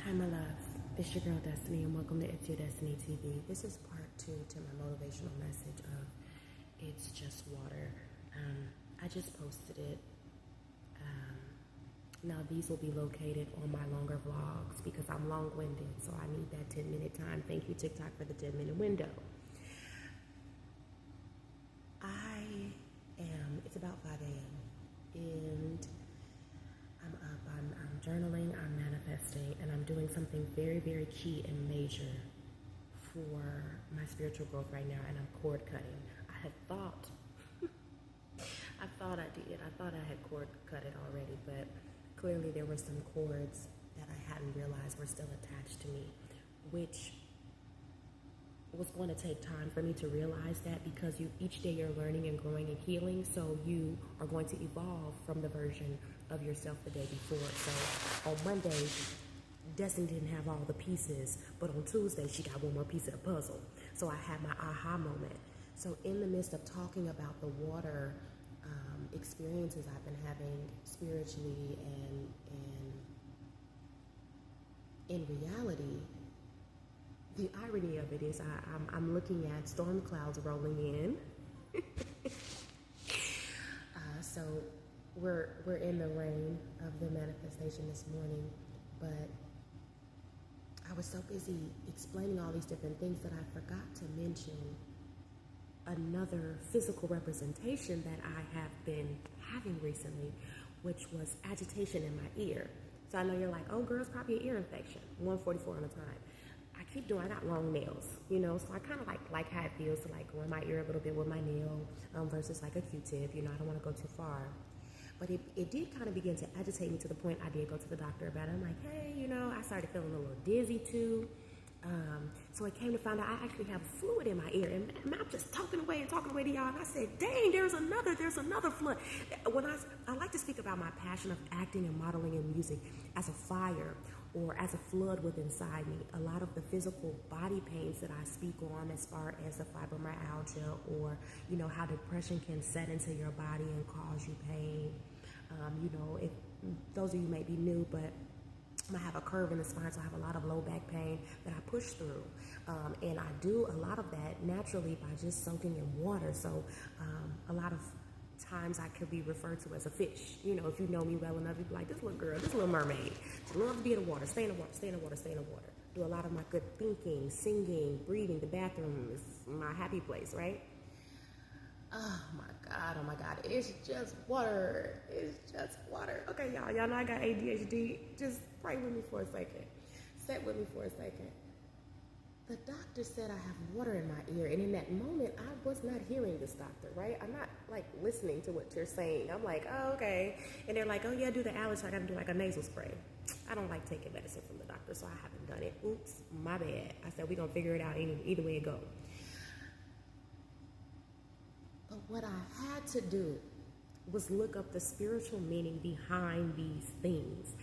Hi, my love. It's your girl Destiny, and welcome to It's Your Destiny TV. This is part 2 to my motivational message of It's Just Water. I just posted it. Now these will be located on my longer vlogs because I'm long-winded, so I need that 10-minute time. Thank you, TikTok, for the 10-minute window. It's about 5 a.m. and I'm up, I'm journaling, I'm manifesting, and I'm doing something very, very key and major for my spiritual growth right now, and I'm cord cutting. I had thought, I thought I had cord cut it already, but clearly there were some cords that I hadn't realized were still attached to me, which was going to take time for me to realize that, because each day you're learning and growing and healing, so you are going to evolve from the version of yourself the day before. So on Monday, Destiny didn't have all the pieces, but on Tuesday she got one more piece of the puzzle. So I had my aha moment. So in the midst of talking about the water experiences I've been having spiritually and in reality, the irony of it is I'm looking at storm clouds rolling in. So we're in the rain of the manifestation this morning, but I was so busy explaining all these different things that I forgot to mention another physical representation that I have been having recently, which was agitation in my ear. So I know you're like, oh girl, it's probably an ear infection, 144 on the time. I got long nails, so I kind of like how it feels to like go in my ear a little bit with my nail versus like a Q-tip. I don't want to go too far. But it did kind of begin to agitate me to the point I did go to the doctor about it. I'm like, hey, I started feeling a little dizzy too. So it came to find out I actually have fluid in my ear, and I'm just talking away to y'all, and I said, dang, there's another fluid. When I like to speak about my passion of acting and modeling and music as a fire or as a flood within inside me. A lot of the physical body pains that I speak on, as far as the fibromyalgia, or how depression can set into your body and cause you pain. If those of you may be new, but I have a curve in the spine, so I have a lot of low back pain that I push through. And I do a lot of that naturally by just soaking in water. So a lot of times I could be referred to as a fish. If you know me well enough, you'd be like, this little girl, this little mermaid. She loves to be in the water, stay in the water, stay in the water, stay in the water. Do a lot of my good thinking, singing, breathing. The bathroom is my happy place, right? Oh my God, it's just water. It's just water. Okay, y'all know I got ADHD. Just pray with me for a second. Sit with me for a second. The doctor said I have water in my ear, and in that moment, I was not hearing this doctor, right? I'm not like listening to what you're saying. I'm like, oh, okay. And they're like, oh yeah, do the allergy. I gotta do like a nasal spray. I don't like taking medicine from the doctor, so I haven't done it. Oops, my bad. I said, we're gonna figure it out either way it goes. But what I had to do was look up the spiritual meaning behind these things.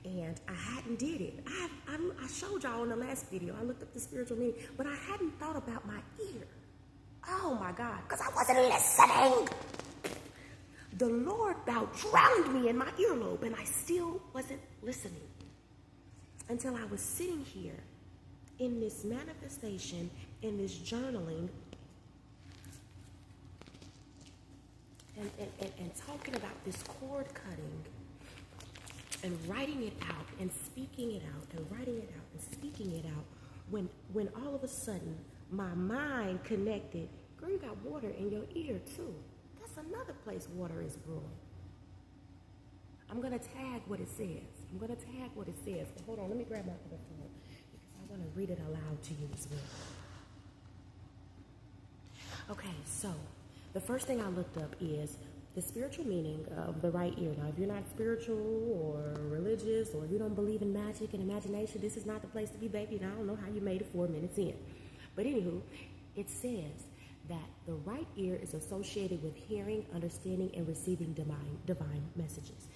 And I hadn't did it. I showed y'all in the last video. I looked up the spiritual meaning, but I hadn't thought about my ear. Oh my God, because I wasn't listening. The Lord about drowned me in my earlobe, and I still wasn't listening until I was sitting here in this manifestation, in this journaling, and talking about this cord cutting, and writing it out and speaking it out and writing it out and speaking it out, when all of a sudden my mind connected, girl, you got water in your ear too. That's another place water is brewing. I'm going to tag what it says. But hold on, let me grab my other phone because I want to read it aloud to you as well. Okay, so the first thing I looked up is the spiritual meaning of the right ear. Now, if you're not spiritual or religious, or you don't believe in magic and imagination, this is not the place to be, baby. And I don't know how you made it 4 minutes in. But anywho, it says that the right ear is associated with hearing, understanding, and receiving divine messages.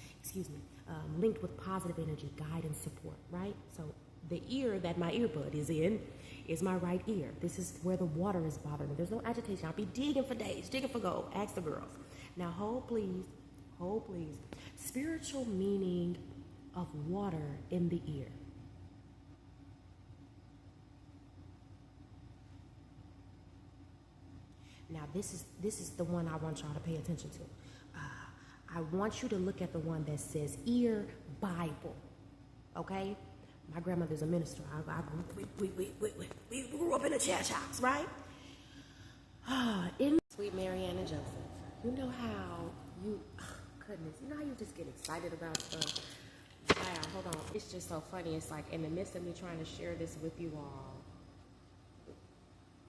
Linked with positive energy, guidance, support, right? So the ear that my earbud is in is my right ear. This is where the water is bothering me. There's no agitation. I'll be digging for days, digging for gold. Ask the girls. Now, hold please. Spiritual meaning of water in the ear. Now this is the one I want y'all to pay attention to. I want you to look at the one that says Ear Bible. Okay? My grandmother's a minister. We grew up in a church house, right? In Sweet Marianne and Joseph. You know how goodness, you know how you just get excited about stuff? Wow, hold on. It's just so funny. It's like in the midst of me trying to share this with you all,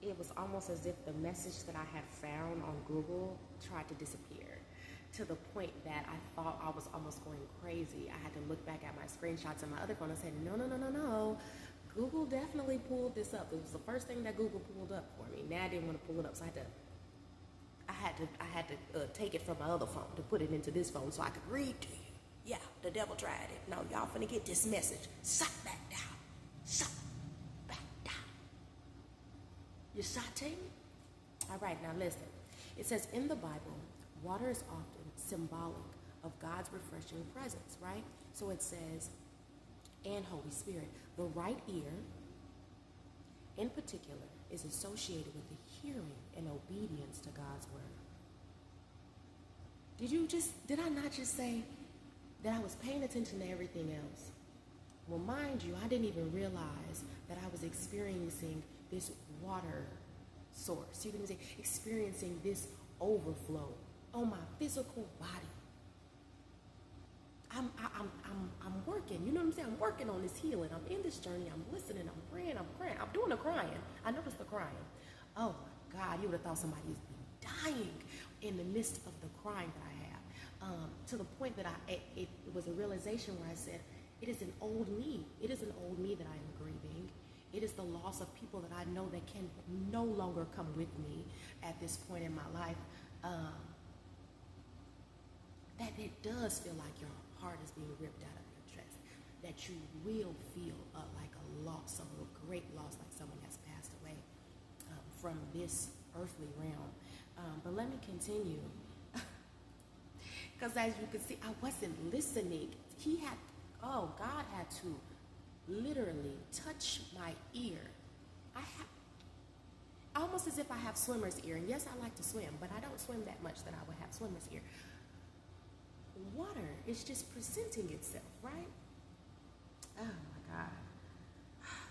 it was almost as if the message that I had found on Google tried to disappear, to the point that I thought I was almost going crazy. I had to look back at my screenshots on my other phone and said, no. Google definitely pulled this up. It was the first thing that Google pulled up for me. Now I didn't want to pull it up, so I had to take it from my other phone to put it into this phone so I could read to you. Yeah, the devil tried it. No, y'all finna get this message. Suck back down. Suck back down. You sauteing? All right, now listen. It says in the Bible, water is often symbolic of God's refreshing presence, right? So it says, and Holy Spirit. The right ear, in particular, is associated with the hearing and obedience to God's word. Did I not just say that I was paying attention to everything else? Well, mind you, I didn't even realize that I was experiencing this water source. You can say experiencing this overflow on my physical body. I'm working, you know what I'm saying? I'm working on this healing. I'm in this journey. I'm listening. I'm praying. I'm crying. I'm doing the crying. I noticed the crying. Oh my God, you would have thought somebody was dying in the midst of the crying that I have. To the point that it was a realization where I said, it is an old me. It is an old me that I am grieving. It is the loss of people that I know that can no longer come with me at this point in my life. That it does feel like your heart is being ripped out of your chest. That you will feel like a loss, a great loss, like someone has passed away from this earthly realm. But let me continue. Because as you can see, I wasn't listening. God had to literally touch my ear. Almost as if I have swimmer's ear. And yes, I like to swim, but I don't swim that much that I would have swimmer's ear. Water is just presenting itself, right? Oh my God.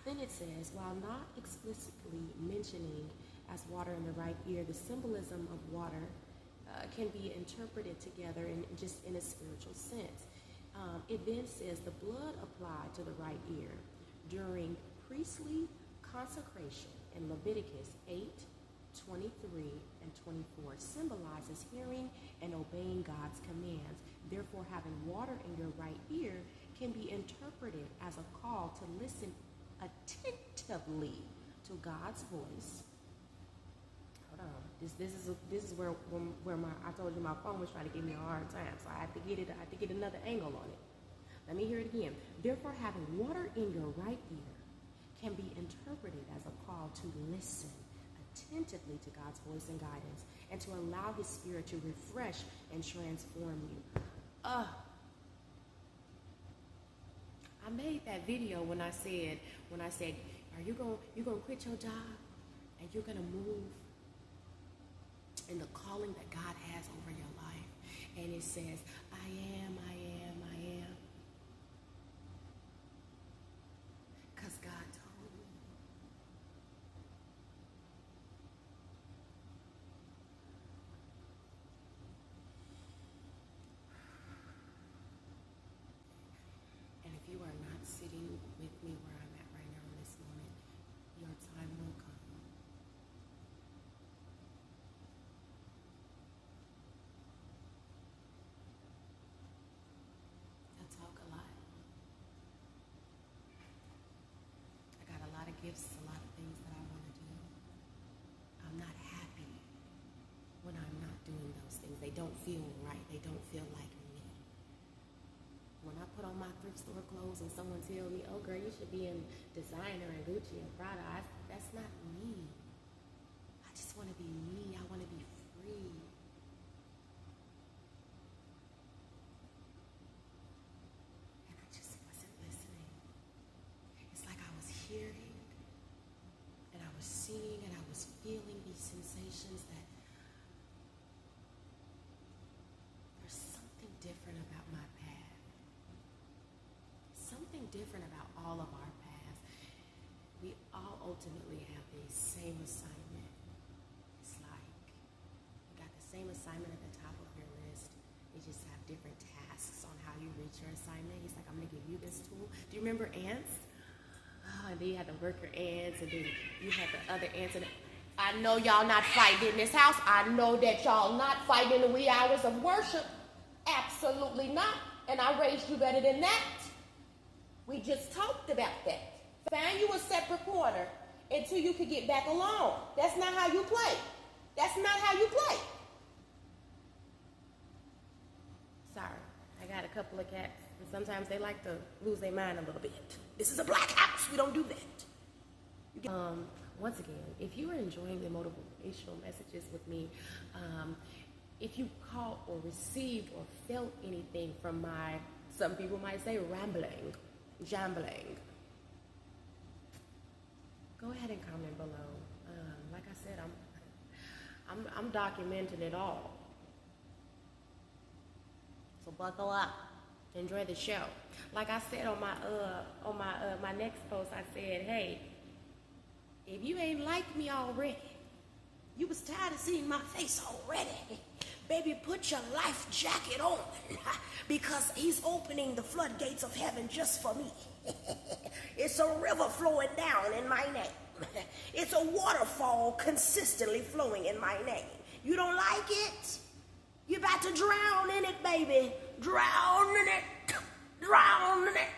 Then it says, while not explicitly mentioning as water in the right ear, the symbolism of water can be interpreted together in a spiritual sense. It then says the blood applied to the right ear during priestly consecration in Leviticus 8:23 and 24 symbolizes hearing and obeying God's commands. Therefore, having water in your right ear can be interpreted as a call to listen attentively to God's voice. Hold on, this is where I told you my phone was trying to give me a hard time, so I had to get another angle on it. Let me hear it again. Therefore, having water in your right ear can be interpreted as a call to listen attentively to God's voice and guidance, and to allow His Spirit to refresh and transform you. I made that video when I said, are you gonna quit your job and you're gonna move in the calling that God has over your life? And it says, I am. Because God told me. And if you are not sitting with me where I'm at right now in this moment, your time will come. I talk a lot. I got a lot of gifts, a lot of things that I want to do. I'm not happy when I'm not doing those things. They don't feel right. They don't feel like me. When I put on my thrift store clothes and someone tells me, oh girl, you should be in designer and Gucci and Prada, that's not me. I just want to be me. I want to be free. And I just wasn't listening. It's like I was hearing and I was seeing and I was feeling these sensations that different about all of our paths. We all ultimately have the same assignment. It's like you got the same assignment at the top of your list. You just have different tasks on how you reach your assignment. He's like, I'm going to give you this tool. Do you remember ants? Oh, and then you had the worker ants, and then you had the other ants. And I know y'all not fighting in this house. I know that y'all not fighting in the wee hours of worship. Absolutely not. And I raised you better than that. We just talked about that. Find you a separate corner until you can get back alone. That's not how you play. That's not how you play. Sorry, I got a couple of cats, and sometimes they like to lose their mind a little bit. This is a black house. We don't do that. Once again, if you are enjoying the motivational messages with me, if you caught or received or felt anything from my, some people might say rambling, jambling, go ahead and comment below. Like I said, I'm documenting it all. So buckle up, enjoy the show. Like I said on my next post, I said, hey, if you ain't like me already, you was tired of seeing my face already, baby, put your life jacket on, because he's opening the floodgates of heaven just for me. It's a river flowing down in my name. It's a waterfall consistently flowing in my name. You don't like it? You're about to drown in it, baby. Drown in it. Drown in it.